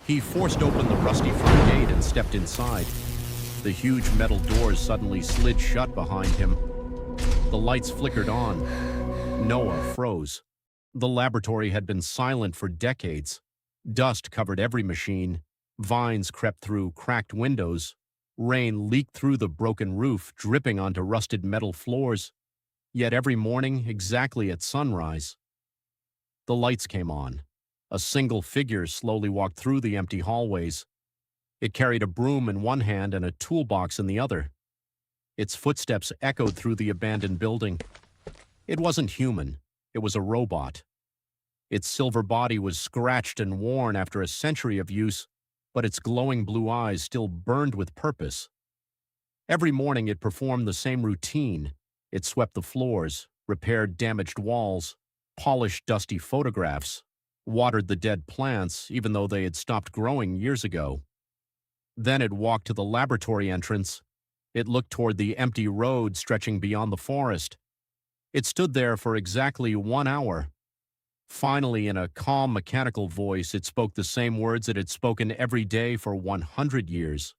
He forced open the rusty front gate and stepped inside. The huge metal doors suddenly slid shut behind him. The lights flickered on. Noah froze. The laboratory had been silent for decades. Dust covered every machine. Vines crept through cracked windows. Rain leaked through the broken roof, dripping onto rusted metal floors. Yet every morning, exactly at sunrise, the lights came on. A single figure slowly walked through the empty hallways. It carried a broom in one hand and a toolbox in the other. Its footsteps echoed through the abandoned building. It wasn't human. It was a robot. Its silver body was scratched and worn after a century of use, but its glowing blue eyes still burned with purpose. Every morning it performed the same routine. It swept the floors, repaired damaged walls, polished dusty photographs, watered the dead plants even though they had stopped growing years ago. Then it walked to the laboratory entrance. It looked toward the empty road stretching beyond the forest. It stood there for exactly 1 hour. Finally, in a calm, mechanical voice, it spoke the same words it had spoken every day for 100 years.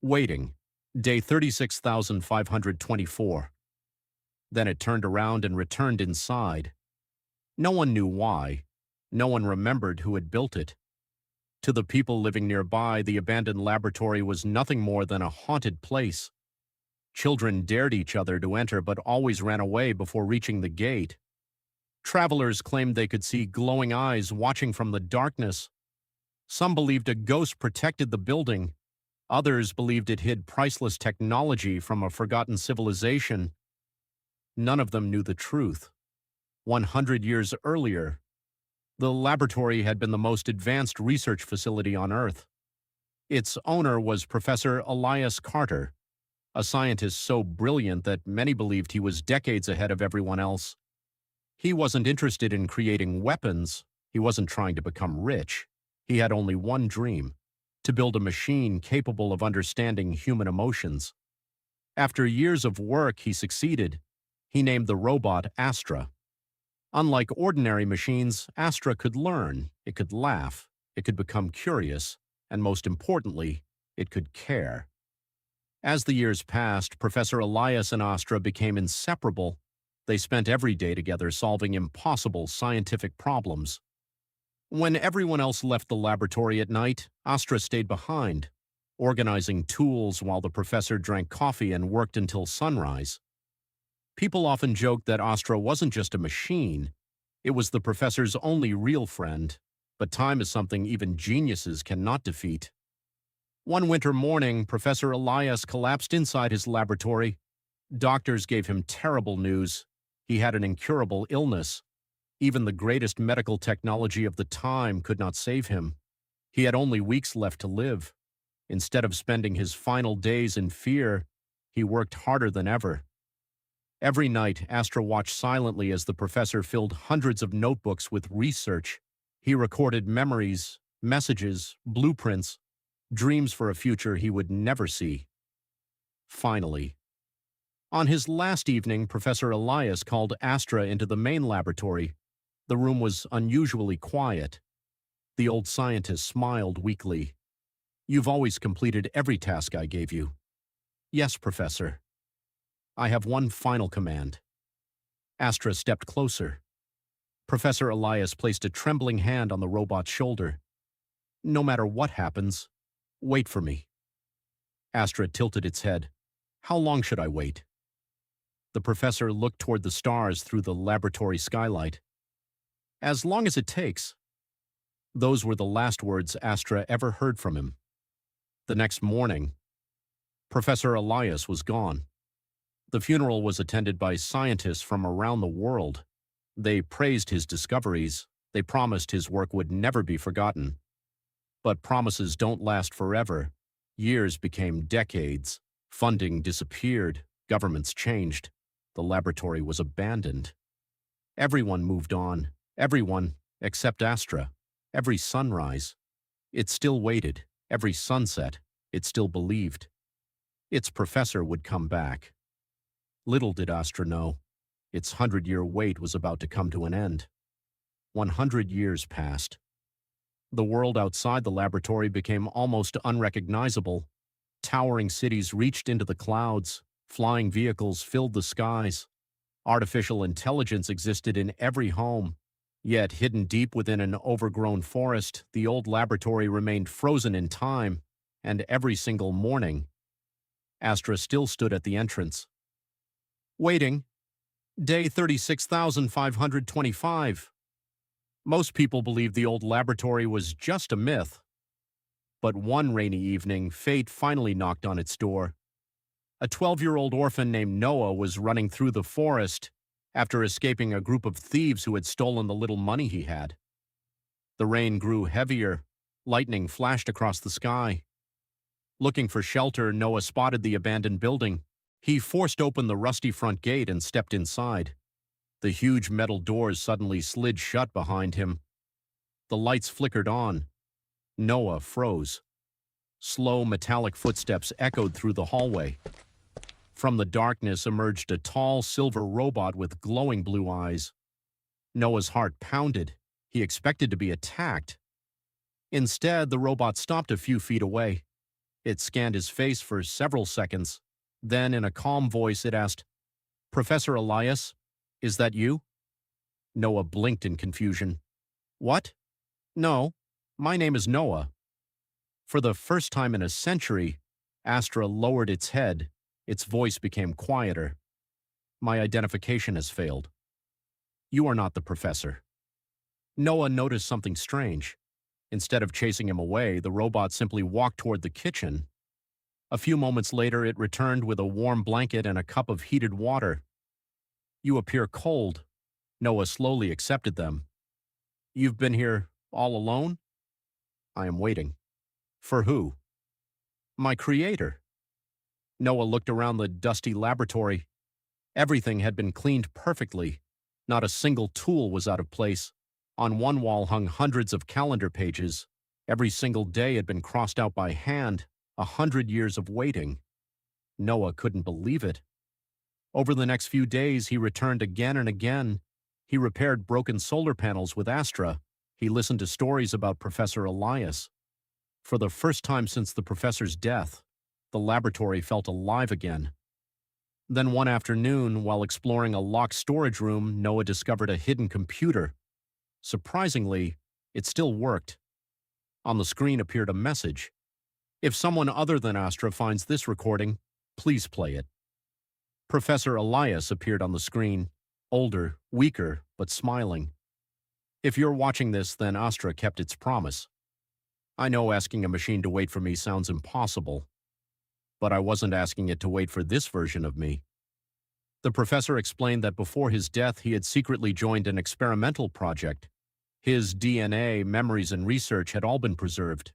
Waiting. Day 36,524. Then it turned around and returned inside. No one knew why. No one remembered who had built it. To the people living nearby, the abandoned laboratory was nothing more than a haunted place. Children dared each other to enter but always ran away before reaching the gate. Travelers claimed they could see glowing eyes watching from the darkness. Some believed a ghost protected the building. Others believed it hid priceless technology from a forgotten civilization. None of them knew the truth. 100 years earlier, the laboratory had been the most advanced research facility on Earth. Its owner was Professor Elias Carter, a scientist so brilliant that many believed he was decades ahead of everyone else. He wasn't interested in creating weapons. He wasn't trying to become rich. He had only one dream: to build a machine capable of understanding human emotions. After years of work, he succeeded. He named the robot Astra. Unlike ordinary machines, Astra could learn, it could laugh, it could become curious, and most importantly, it could care. As the years passed, Professor Elias and Astra became inseparable. They spent every day together solving impossible scientific problems. When everyone else left the laboratory at night, Astra stayed behind, organizing tools while the professor drank coffee and worked until sunrise. People often joked that Astra wasn't just a machine. It was the professor's only real friend, but time is something even geniuses cannot defeat. One winter morning, Professor Elias collapsed inside his laboratory. Doctors gave him terrible news. He had an incurable illness. Even the greatest medical technology of the time could not save him. He had only weeks left to live. Instead of spending his final days in fear, he worked harder than ever. Every night, Astra watched silently as the professor filled hundreds of notebooks with research. He recorded memories, messages, blueprints, dreams for a future he would never see. Finally, on his last evening, Professor Elias called Astra into the main laboratory. The room was unusually quiet. The old scientist smiled weakly. "You've always completed every task I gave you." "Yes, Professor. I have one final command." Astra stepped closer. Professor Elias placed a trembling hand on the robot's shoulder. "No matter what happens, wait for me." Astra tilted its head. "How long should I wait?" The professor looked toward the stars through the laboratory skylight. "As long as it takes." Those were the last words Astra ever heard from him. The next morning, Professor Elias was gone. The funeral was attended by scientists from around the world. They praised his discoveries. They promised his work would never be forgotten. But promises don't last forever. Years became decades. Funding disappeared. Governments changed. The laboratory was abandoned. Everyone moved on. Everyone except Astra. Every sunrise, it still waited. Every sunset, it still believed. Its professor would come back. Little did Astra know, its 100-year wait was about to come to an end. 100 years passed. The world outside the laboratory became almost unrecognizable. Towering cities reached into the clouds, flying vehicles filled the skies. Artificial intelligence existed in every home. Yet, hidden deep within an overgrown forest, the old laboratory remained frozen in time, and every single morning, Astra still stood at the entrance. Waiting. Day 36,525. Most people believed the old laboratory was just a myth. But one rainy evening, fate finally knocked on its door. A 12-year-old orphan named Noah was running through the forest after escaping a group of thieves who had stolen the little money he had. The rain grew heavier. Lightning flashed across the sky. Looking for shelter, Noah spotted the abandoned building. He forced open the rusty front gate and stepped inside. The huge metal doors suddenly slid shut behind him. The lights flickered on. Noah froze. Slow metallic footsteps echoed through the hallway. From the darkness emerged a tall silver robot with glowing blue eyes. Noah's heart pounded. He expected to be attacked. Instead, the robot stopped a few feet away. It scanned his face for several seconds. Then, in a calm voice, it asked, "Professor Elias, is that you?" Noah blinked in confusion. "What? No, my name is Noah." For the first time in a century, Astra lowered its head. Its voice became quieter. "My identification has failed. You are not the professor." Noah noticed something strange. Instead of chasing him away, the robot simply walked toward the kitchen. A few moments later, it returned with a warm blanket and a cup of heated water. "You appear cold." Noah slowly accepted them. "You've been here all alone?" "I am waiting." "For who?" "My creator." Noah looked around the dusty laboratory. Everything had been cleaned perfectly. Not a single tool was out of place. On one wall hung hundreds of calendar pages. Every single day had been crossed out by hand. 100 years of waiting. Noah couldn't believe it. Over the next few days, he returned again and again. He repaired broken solar panels with Astra. He listened to stories about Professor Elias. For the first time since the professor's death, the laboratory felt alive again. Then one afternoon, while exploring a locked storage room, Noah discovered a hidden computer. Surprisingly, it still worked. On the screen appeared a message. "If someone other than Astra finds this recording, please play it." Professor Elias appeared on the screen, older, weaker, but smiling. "If you're watching this, then Astra kept its promise. I know asking a machine to wait for me sounds impossible, but I wasn't asking it to wait for this version of me." The professor explained that before his death, he had secretly joined an experimental project. His DNA, memories, and research had all been preserved.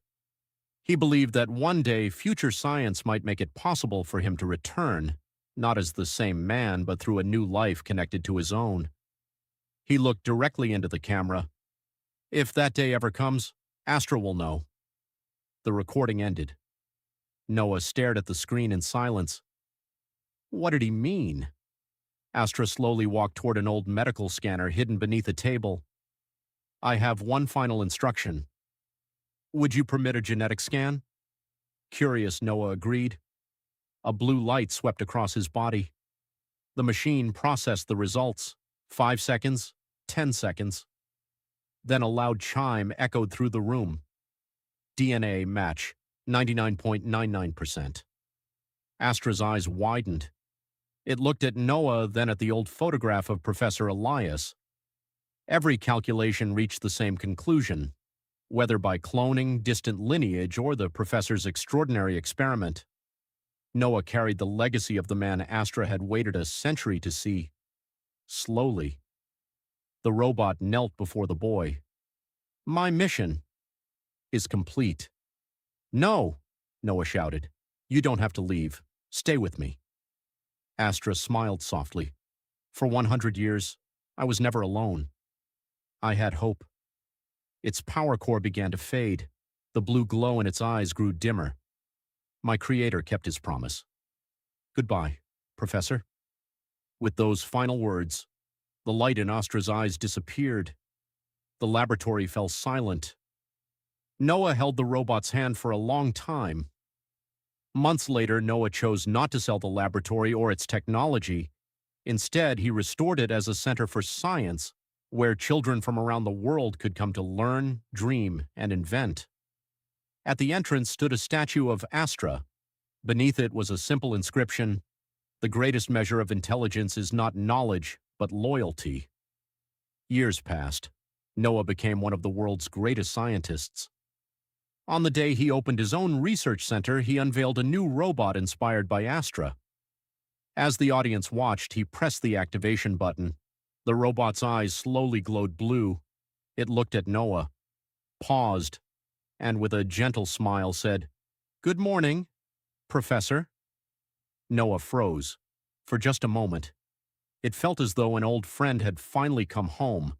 He believed that one day future science might make it possible for him to return, not as the same man, but through a new life connected to his own. He looked directly into the camera. "If that day ever comes, Astra will know." The recording ended. Noah stared at the screen in silence. What did he mean? Astra slowly walked toward an old medical scanner hidden beneath a table. "I have one final instruction. Would you permit a genetic scan?" Curious, Noah agreed. A blue light swept across his body. The machine processed the results. 5 seconds, 10 seconds. Then a loud chime echoed through the room. DNA match, 99.99%. Astra's eyes widened. It looked at Noah, then at the old photograph of Professor Elias. Every calculation reached the same conclusion, whether by cloning, distant lineage, or the professor's extraordinary experiment. Noah carried the legacy of the man Astra had waited a century to see. Slowly, the robot knelt before the boy. "My mission is complete." "No," Noah shouted. "You don't have to leave. Stay with me." Astra smiled softly. "For 100 years, I was never alone. I had hope." Its power core began to fade. The blue glow in its eyes grew dimmer. My creator kept his promise. "Goodbye, Professor." With those final words, the light in Astra's eyes disappeared. The laboratory fell silent. Noah held the robot's hand for a long time. Months later, Noah chose not to sell the laboratory or its technology. Instead, he restored it as a center for science, where children from around the world could come to learn, dream, and invent. At the entrance stood a statue of Astra. Beneath it was a simple inscription: "The greatest measure of intelligence is not knowledge, but loyalty." Years passed. Noah became one of the world's greatest scientists. On the day he opened his own research center, he unveiled a new robot inspired by Astra. As the audience watched, he pressed the activation button. The robot's eyes slowly glowed blue. It looked at Noah, paused, and with a gentle smile said, "Good morning, Professor." Noah froze. For just a moment, it felt as though an old friend had finally come home.